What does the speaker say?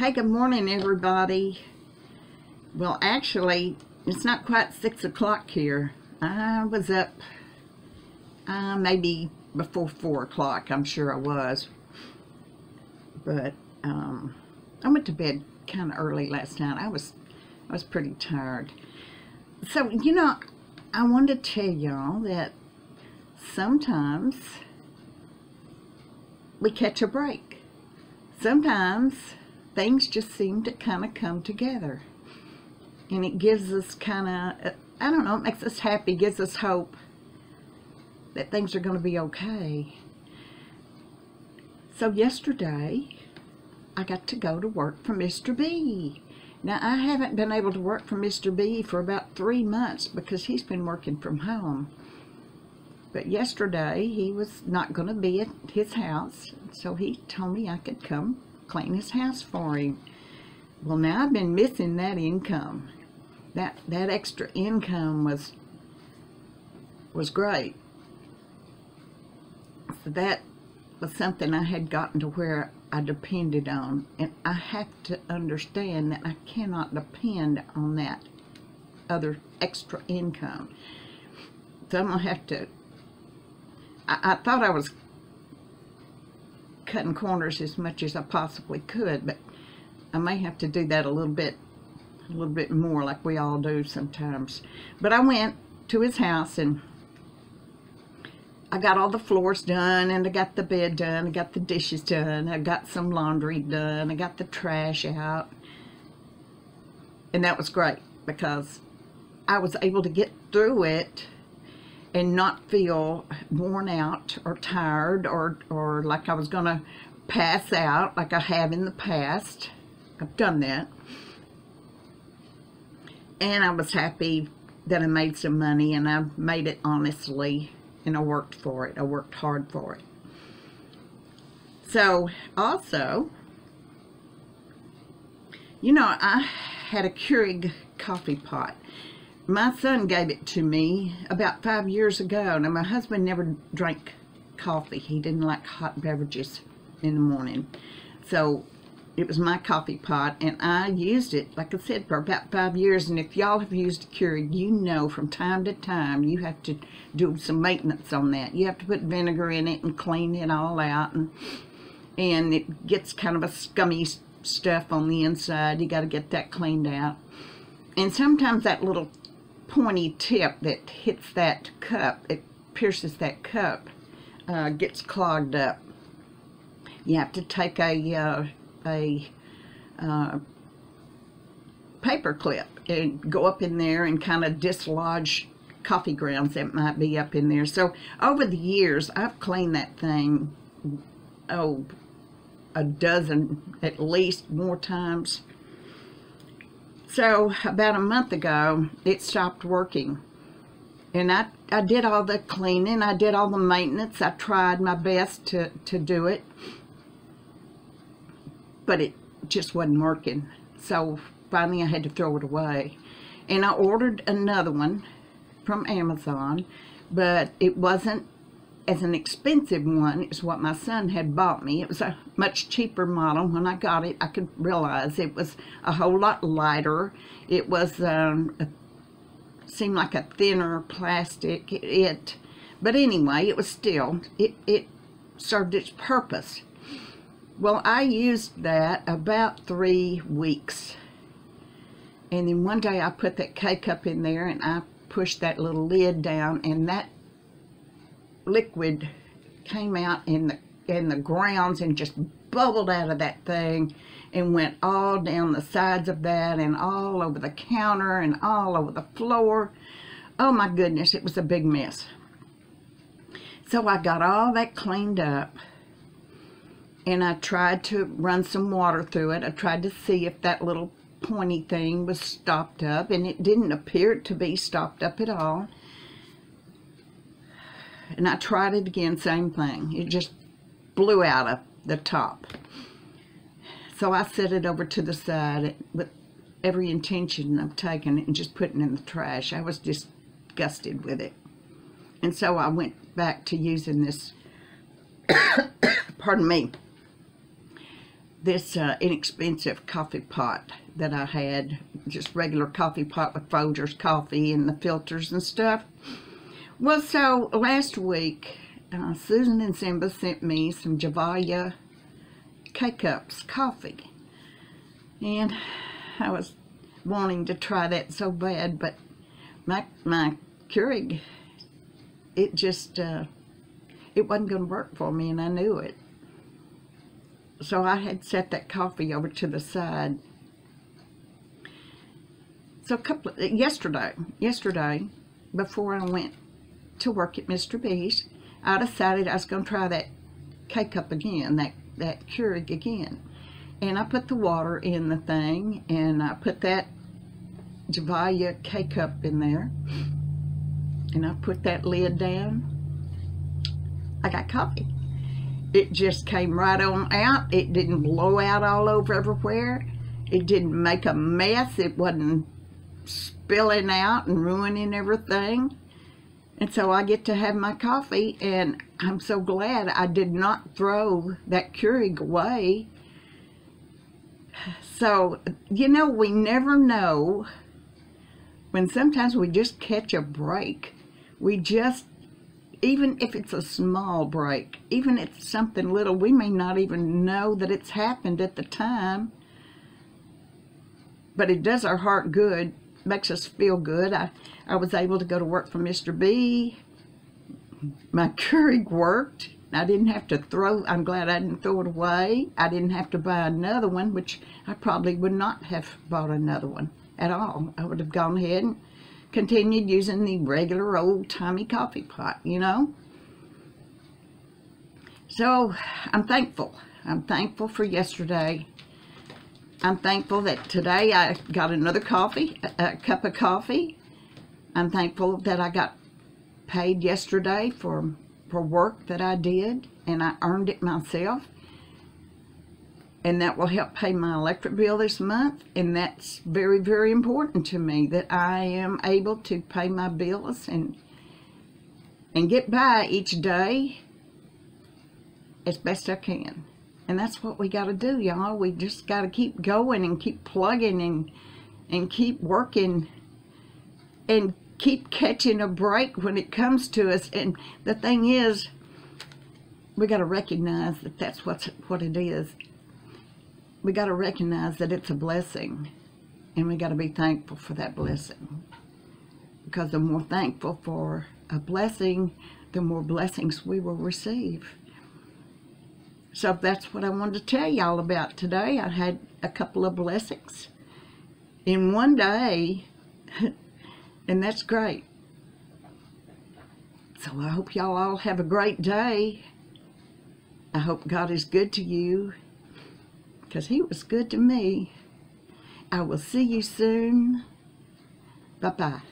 Hey, good morning, everybody. Well, actually, it's not quite 6 o'clock here. I was up maybe before 4 o'clock. I'm sure I was. But I went to bed kind of early last night. I was pretty tired. So, I wanted to tell y'all that sometimes we catch a break. Sometimes things just seem to kind of come together, and it gives us kind of, I don't know, it makes us happy, gives us hope that things are going to be okay. So yesterday I got to go to work for Mr. B. Now, I haven't been able to work for Mr. B for about 3 months because he's been working from home. But yesterday he was not going to be at his house, so he told me I could come clean his house for him. Well, now I've been missing that income. That extra income was great. So that was something I had gotten to where I depended on, and I have to understand that I cannot depend on that other extra income. So I'm gonna have to. I thought I was cutting corners as much as I possibly could, but I may have to do that a little bit more, like we all do sometimes. But I went to his house and I got all the floors done, and I got the bed done, I got the dishes done, I got some laundry done, I got the trash out, and that was great because I was able to get through it and not feel worn out or tired or like I was gonna pass out like I have in the past. I've done that. And I was happy that I made some money, and I made it honestly, and I worked for it. I worked hard for it. So also, I had a Keurig coffee pot. My son gave it to me about 5 years ago. Now, my husband never drank coffee. He didn't like hot beverages in the morning. So it was my coffee pot, and I used it, like I said, for about 5 years. And if y'all have used a Keurig, from time to time you have to do some maintenance on that. You have to put vinegar in it and clean it all out, and it gets kind of a scummy stuff on the inside. You got to get that cleaned out. And sometimes that little pointy tip that hits that cup, it pierces that cup, gets clogged up. You have to take a paper clip and go up in there and kind of dislodge coffee grounds that might be up in there. So over the years, I've cleaned that thing, a dozen at least more times. So about a month ago, it stopped working. And I did all the cleaning, I did all the maintenance, I tried my best to do it. But it just wasn't working. So finally I had to throw it away. And I ordered another one from Amazon, but it wasn't as an expensive one as what my son had bought me. It was a much cheaper model. When I got it, I could realize it was a whole lot lighter. It was seemed like a thinner plastic. But anyway, it was still, it served its purpose. Well, I used that about 3 weeks. And then one day I put that K-cup in there, and I pushed that little lid down, and that liquid came out in the grounds and just bubbled out of that thing and went all down the sides of that and all over the counter and all over the floor. Oh my goodness, it was a big mess. So I got all that cleaned up, and I tried to run some water through it. I tried to see if that little pointy thing was stopped up, and it didn't appear to be stopped up at all. And I tried it again, same thing. It just blew out of the top. So I set it over to the side with every intention of taking it and just putting it in the trash. I was disgusted with it. And so I went back to using this, pardon me, this inexpensive coffee pot that I had, just regular coffee pot with Folgers coffee and the filters and stuff. Well, so last week, Susan and Simba sent me some Gevalia K-Cups coffee, and I was wanting to try that so bad, but my Keurig, it just it wasn't going to work for me, and I knew it. So I had set that coffee over to the side. So yesterday, before I went to work at Mr. B's, I decided I was going to try that K-Cup again, that Keurig again. And I put the water in the thing, and I put that Gevalia K-Cup in there, and I put that lid down. I got coffee. It just came right on out. It didn't blow out all over everywhere. It didn't make a mess. It wasn't spilling out and ruining everything. And so I get to have my coffee, and I'm so glad I did not throw that Keurig away. So, you know, we never know when sometimes we just catch a break. We just, even if it's a small break, even if it's something little, we may not even know that it's happened at the time, but it does our heart good, makes us feel good. I was able to go to work for Mr. B. My Keurig worked. I didn't have to throw, I'm glad I didn't throw it away. I didn't have to buy another one, which I probably would not have bought another one at all. I would have gone ahead and continued using the regular old-timey coffee pot, you know. So I'm thankful. I'm thankful for yesterday. I'm thankful that today I got another coffee, a cup of coffee. I'm thankful that I got paid yesterday for work that I did, and I earned it myself. And that will help pay my electric bill this month, and that's very, very important to me, that I am able to pay my bills and get by each day as best I can. And that's what we got to do, y'all. We just got to keep going and keep plugging and keep working and keep catching a break when it comes to us. And the thing is, we got to recognize that that's what it is. We got to recognize that it's a blessing, and we got to be thankful for that blessing. Because the more thankful for a blessing, the more blessings we will receive. So that's what I wanted to tell y'all about today. I had a couple of blessings in one day, and that's great. So I hope y'all all have a great day. I hope God is good to you, because He was good to me. I will see you soon. Bye-bye.